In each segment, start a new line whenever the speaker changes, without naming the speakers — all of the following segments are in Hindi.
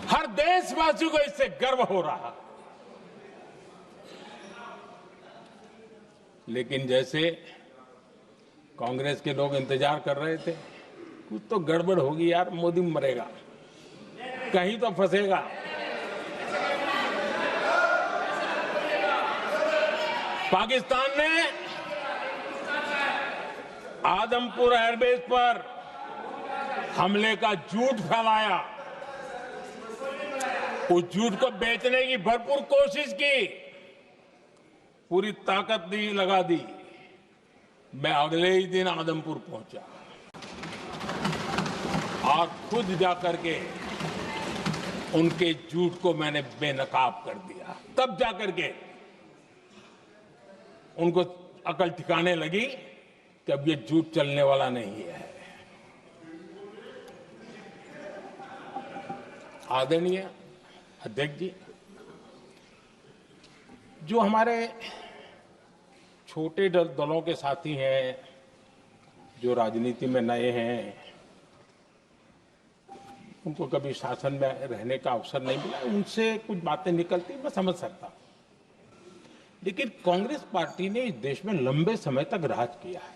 हर देशवासी को इससे गर्व हो रहा। लेकिन जैसे कांग्रेस के लोग इंतजार कर रहे थे, कुछ तो गड़बड़ होगी यार, मोदी मरेगा, कहीं तो फंसेगा। पाकिस्तान ने आदमपुर एयरबेस पर हमले का झूठ फैलाया, उस झूठ को बेचने की भरपूर कोशिश की, पूरी ताकत लगा दी। मैं अगले ही दिन आदमपुर पहुंचा और खुद जाकर के उनके झूठ को मैंने बेनकाब कर दिया। तब जाकर के उनको अकल ठिकाने लगी कि अब ये झूठ चलने वाला नहीं है। आदरणीय अध्यक्ष जी, जो हमारे छोटे दलों के साथी हैं, जो राजनीति में नए हैं, उनको कभी शासन में रहने का अवसर नहीं मिला, उनसे कुछ बातें निकलती मैं समझ सकता हूं। लेकिन कांग्रेस पार्टी ने इस देश में लंबे समय तक राज किया है,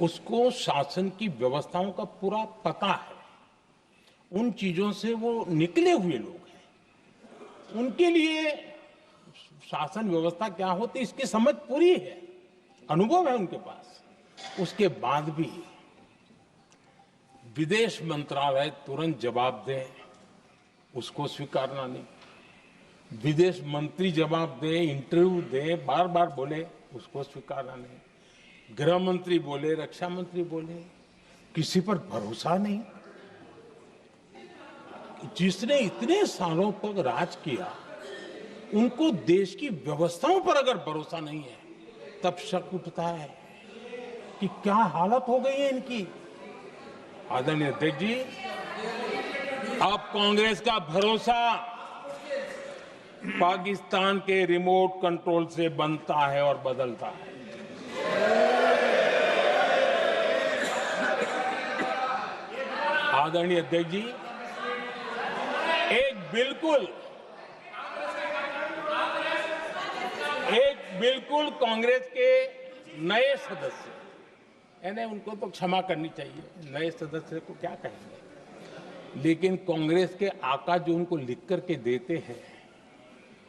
उसको शासन की व्यवस्थाओं का पूरा पता है, उन चीजों से वो निकले हुए लोग हैं, उनके लिए शासन व्यवस्था क्या होती है इसकी समझ पूरी है, अनुभव है उनके पास। उसके बाद भी विदेश मंत्रालय तुरंत जवाब दे, उसको स्वीकारना नहीं, विदेश मंत्री जवाब दे, इंटरव्यू दे, बार बार बोले, उसको स्वीकारना नहीं, गृह मंत्री बोले, रक्षा मंत्री बोले, किसी पर भरोसा नहीं। जिसने इतने सालों तक राज किया, उनको देश की व्यवस्थाओं पर अगर भरोसा नहीं है, तब शक उठता है कि क्या हालत हो गई है इनकी। आदरणीय अध्यक्ष जी, अब कांग्रेस का भरोसा पाकिस्तान के रिमोट कंट्रोल से बनता है और बदलता है। आदरणीय अध्यक्ष जी, एक बिल्कुल कांग्रेस के नए सदस्य, यानी उनको तो क्षमा करनी चाहिए, नए सदस्य को क्या कहेंगे, लेकिन कांग्रेस के आका जो उनको लिख करके देते हैं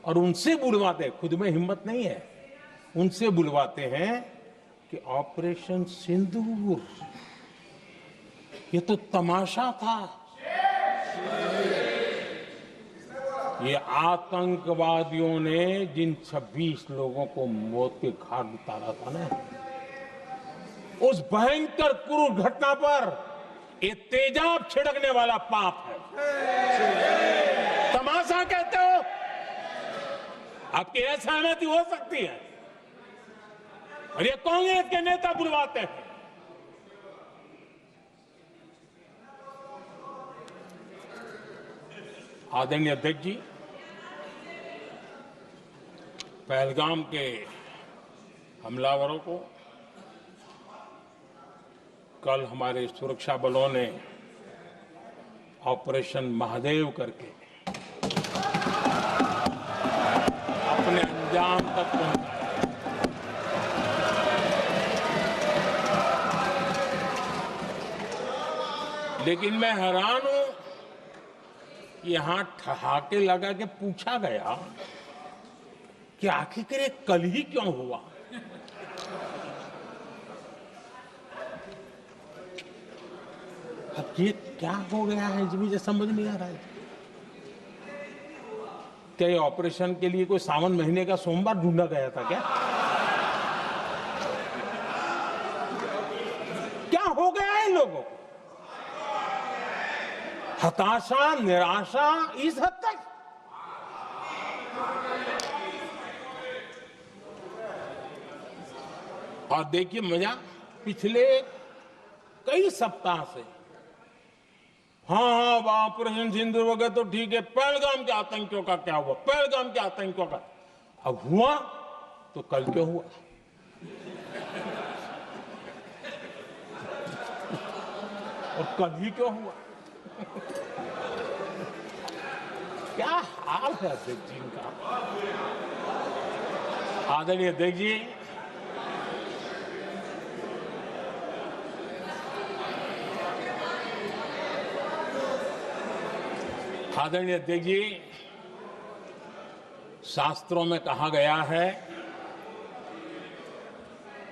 और उनसे बुलवाते हैं, खुद में हिम्मत नहीं है, उनसे बुलवाते हैं कि ऑपरेशन सिंदूर ये तो तमाशा था, ये आतंकवादियों ने जिन 26 लोगों को मौत के घाट उतारा था ना, उस भयंकर क्रूर घटना पर ये तेजाब छिड़कने वाला पाप है। तमाशा कहते हो? आपकी असहमति हो सकती है, और ये कांग्रेस के नेता बुलवाते हैं। आदरणीय अध्यक्ष जी, पहलगाम के हमलावरों को कल हमारे सुरक्षा बलों ने ऑपरेशन महादेव करके अपने अंजाम तक पहुंचाया। लेकिन मैं हैरान हूं, यहां ठहाके लगा के पूछा गया कि आखिर ये कल ही क्यों हुआ। अब ये क्या हो गया है, मुझे समझ नहीं आ रहा है। क्या ये ऑपरेशन के लिए कोई सावन महीने का सोमवार ढूंढा गया था क्या? क्या हो गया है इन लोगों को? हताशा, निराशा इस हद तक। और देखिए मजा, पिछले कई सप्ताह से हाँ ऑपरेशन सिंदूर हो गया तो ठीक है, पहलगाम के आतंकियों का क्या हुआ, पहलगाम के आतंकियों का अब हुआ तो कल क्यों हुआ? और कल ही क्यों हुआ? क्या हाल है अध्यक्ष जी का। आदरणीय अध्यक्ष जी, आदरणीय अध्यक्ष जी, शास्त्रों में कहा गया है,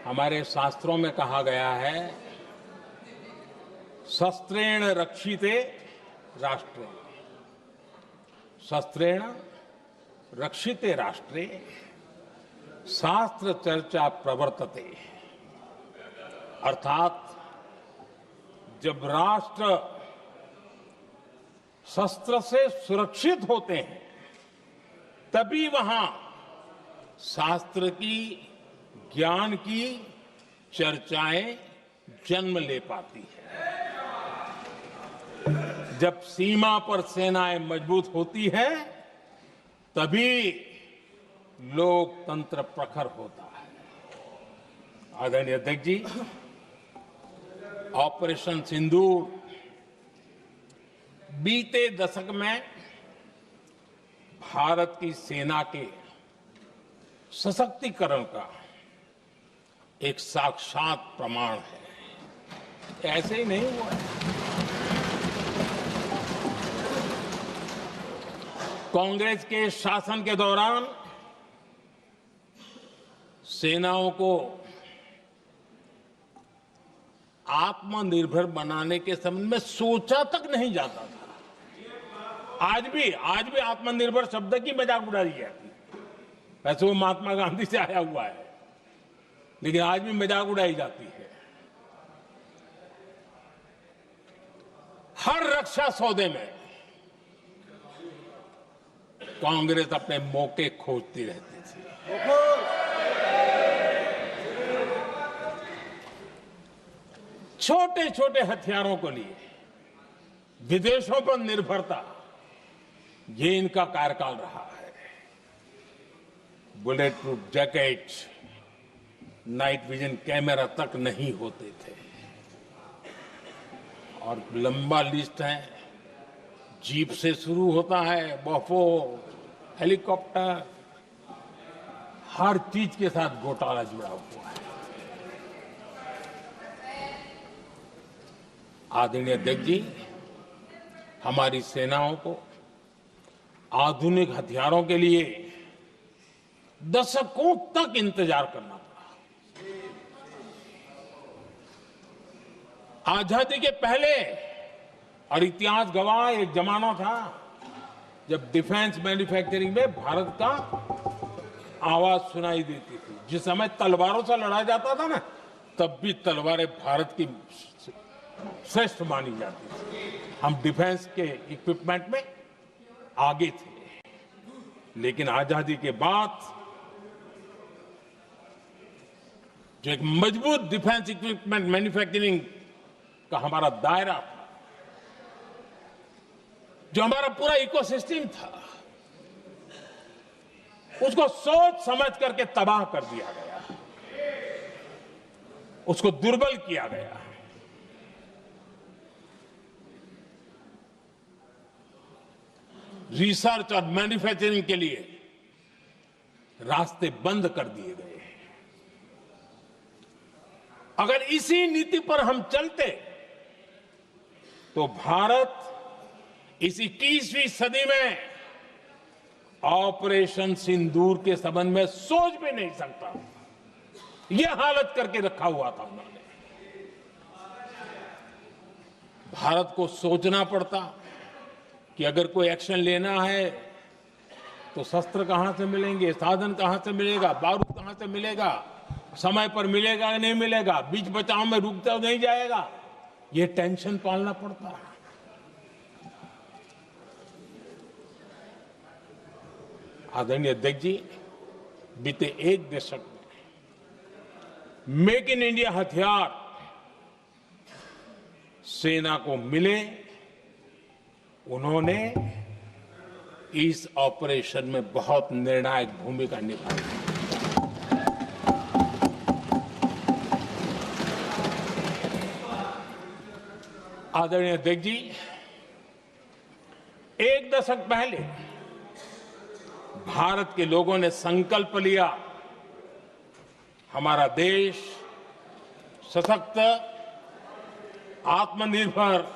हमारे शास्त्रों में कहा गया है, शस्त्रेण रक्षिते राष्ट्रे, शस्त्रेण रक्षिते राष्ट्रे शास्त्र चर्चा प्रवर्तते। अर्थात जब राष्ट्र शस्त्र से सुरक्षित होते हैं तभी वहां शास्त्र की, ज्ञान की चर्चाएं जन्म ले पाती है। जब सीमा पर सेनाएं मजबूत होती है तभी लोकतंत्र प्रखर होता है। आदरणीय अध्यक्ष जी, ऑपरेशन सिंदूर बीते दशक में भारत की सेना के सशक्तिकरण का एक साक्षात प्रमाण है। ऐसे ही नहीं हुआ है। कांग्रेस के शासन के दौरान सेनाओं को आत्मनिर्भर बनाने के संबंध में सोचा तक नहीं जाता था। आज भी आत्मनिर्भर शब्द की मजाक उड़ाई जाती है। वैसे वो महात्मा गांधी से आया हुआ है, लेकिन आज भी मजाक उड़ाई जाती है। हर रक्षा सौदे में कांग्रेस अपने मौके खोजती रहती थी। छोटे छोटे हथियारों को लिए विदेशों पर निर्भरता, ये इनका कार्यकाल रहा है। Bullet proof jacket, night vision camera तक नहीं होते थे। और लंबा लिस्ट है, जीप से शुरू होता है, बफो, हेलीकॉप्टर, हर चीज के साथ घोटाला जुड़ा हुआ है। आदरणीय अध्यक्ष जी, हमारी सेनाओं को आधुनिक हथियारों के लिए दशकों तक इंतजार करना पड़ा। आजादी के पहले, और इतिहास गवाह, एक जमाना था जब डिफेंस मैन्युफैक्चरिंग में भारत का आवाज सुनाई देती थी। जिस समय तलवारों से लड़ा जाता था ना, तब भी तलवारें भारत की श्रेष्ठ मानी जाती थी। हम डिफेंस के इक्विपमेंट में आगे थे। लेकिन आजादी के बाद जो एक मजबूत डिफेंस इक्विपमेंट मैन्युफैक्चरिंग का हमारा दायरा था, जो हमारा पूरा इकोसिस्टम था, उसको सोच समझ करके तबाह कर दिया गया, उसको दुर्बल किया गया। रिसर्च और मैन्युफैक्चरिंग के लिए रास्ते बंद कर दिए गए। अगर इसी नीति पर हम चलते तो भारत इस 21वीं सदी में ऑपरेशन सिंदूर के संबंध में सोच भी नहीं सकता। यह हालत करके रखा हुआ था उन्होंने। भारत को सोचना पड़ता कि अगर कोई एक्शन लेना है तो शस्त्र कहां से मिलेंगे, साधन कहां से मिलेगा, बारूद कहां से मिलेगा, समय पर मिलेगा या नहीं मिलेगा, बीच बचाव में रुकता नहीं जाएगा, ये टेंशन पालना पड़ता है। आदरणीय अध्यक्ष जी, बीते एक दशक में मेक इन इंडिया हथियार सेना को मिले, उन्होंने इस ऑपरेशन में बहुत निर्णायक भूमिका निभाई। आदरणीय अध्यक्ष जी, एक दशक पहले भारत के लोगों ने संकल्प लिया, हमारा देश सशक्त, आत्मनिर्भर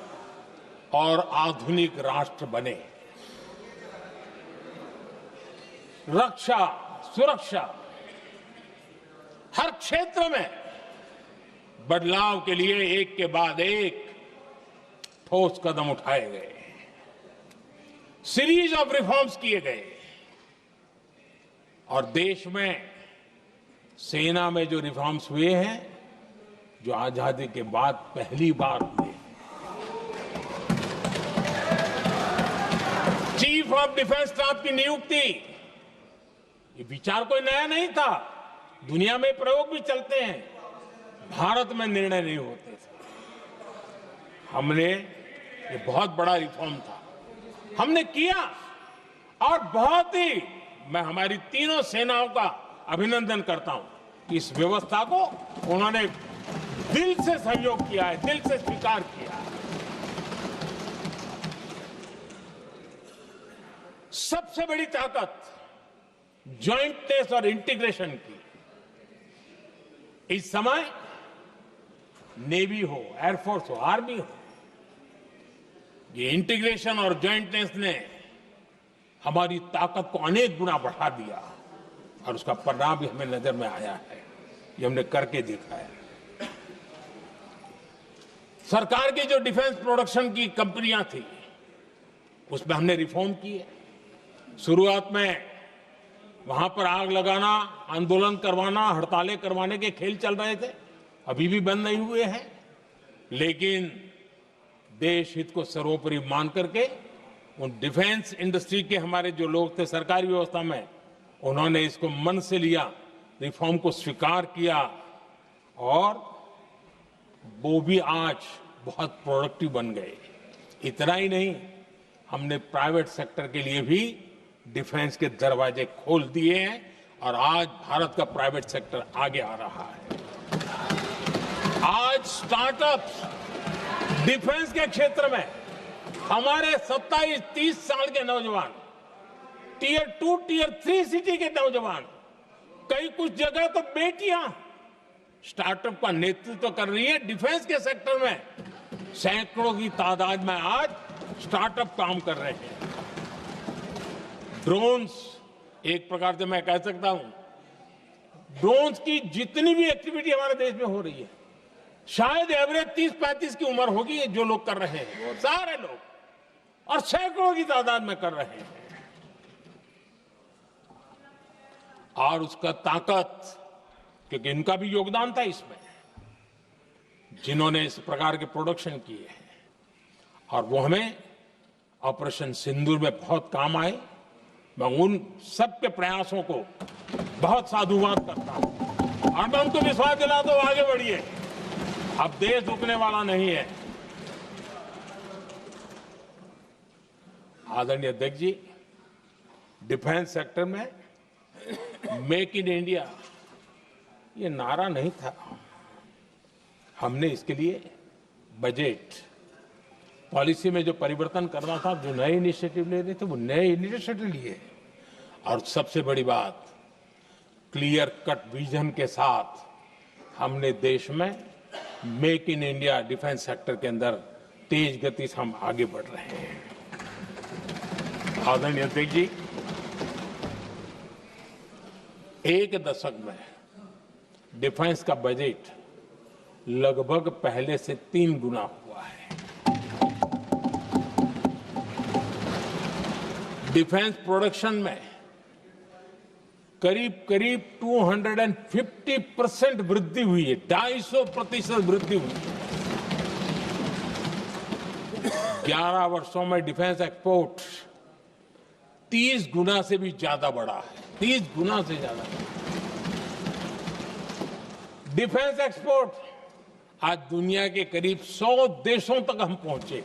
और आधुनिक राष्ट्र बने। रक्षा, सुरक्षा, हर क्षेत्र में बदलाव के लिए एक के बाद एक ठोस कदम उठाए गए, सीरीज ऑफ रिफॉर्म्स किए गए और देश में सेना में जो रिफॉर्म्स हुए हैं, जो आजादी के बाद पहली बार हुए। चीफ ऑफ डिफेंस स्टाफ की नियुक्ति, ये विचार कोई नया नहीं था, दुनिया में प्रयोग भी चलते हैं, भारत में निर्णय नहीं होते थे। हमने, ये बहुत बड़ा रिफॉर्म था, हमने किया और बहुत ही, मैं हमारी तीनों सेनाओं का अभिनंदन करता हूं कि इस व्यवस्था को उन्होंने दिल से सहयोग किया है, दिल से स्वीकार किया है। सबसे बड़ी ताकत ज्वाइंटनेस और इंटीग्रेशन की। इस समय नेवी हो, एयरफोर्स हो, आर्मी हो, ये इंटीग्रेशन और ज्वाइंटनेस ने हमारी ताकत को अनेक गुना बढ़ा दिया और उसका परिणाम भी हमें नजर में आया है, ये हमने करके देखा है। सरकार की जो डिफेंस प्रोडक्शन की कंपनियां थी, उसमें हमने रिफॉर्म किए। शुरुआत में वहां पर आग लगाना, आंदोलन करवाना, हड़तालें करवाने के खेल चल रहे थे, अभी भी बंद नहीं हुए हैं, लेकिन देश हित को सर्वोपरि मान करके उन डिफेंस इंडस्ट्री के हमारे जो लोग थे सरकारी व्यवस्था में, उन्होंने इसको मन से लिया, रिफॉर्म को स्वीकार किया और वो भी आज बहुत प्रोडक्टिव बन गए। इतना ही नहीं, हमने प्राइवेट सेक्टर के लिए भी डिफेंस के दरवाजे खोल दिए हैं और आज भारत का प्राइवेट सेक्टर आगे आ रहा है। आज स्टार्टअप्स डिफेंस के क्षेत्र में हमारे 27-30 साल के नौजवान, टियर 2, टियर 3 सिटी के नौजवान, कई कुछ जगह तो बेटियां स्टार्टअप का नेतृत्व कर रही है। डिफेंस के सेक्टर में सैकड़ों की तादाद में आज स्टार्टअप काम कर रहे हैं। ड्रोन्स, एक प्रकार से मैं कह सकता हूं, ड्रोन्स की जितनी भी एक्टिविटी हमारे देश में हो रही है, शायद एवरेज 30-35 की उम्र होगी जो लोग कर रहे हैं, वो सारे लोग, और सैकड़ों की तादाद में कर रहे हैं। और उसका ताकत, क्योंकि इनका भी योगदान था इसमें, जिन्होंने इस प्रकार के प्रोडक्शन किए हैं, और वो हमें ऑपरेशन सिंदूर में बहुत काम आए। मैं उन सबके प्रयासों को बहुत साधुवाद करता हूं और मैं उनको विश्वास दिलाता हूं, आगे बढ़िए, अब देश रुकने वाला नहीं है। आदरणीय अध्यक्ष जी, डिफेंस सेक्टर में मेक इन इंडिया ये नारा नहीं था, हमने इसके लिए बजट पॉलिसी में जो परिवर्तन करना था, जो नए इनिशिएटिव ले रहे थे, वो नए इनिशिएटिव लिए। और सबसे बड़ी बात, क्लियर कट विजन के साथ हमने देश में make in India defence sector के अंदर तेज गति से हम आगे बढ़ रहे हैं। आदरणीय अध्यक्ष जी, एक दशक में डिफेंस का बजट लगभग पहले से 3 गुना हुआ है। डिफेंस प्रोडक्शन में करीब करीब 250% वृद्धि हुई है, 250% वृद्धि हुई है। 11 वर्षों में डिफेंस एक्सपोर्ट 30 गुना से भी ज्यादा बढ़ा है, 30 गुना से ज्यादा। डिफेंस एक्सपोर्ट आज दुनिया के करीब 100 देशों तक हम पहुंचे।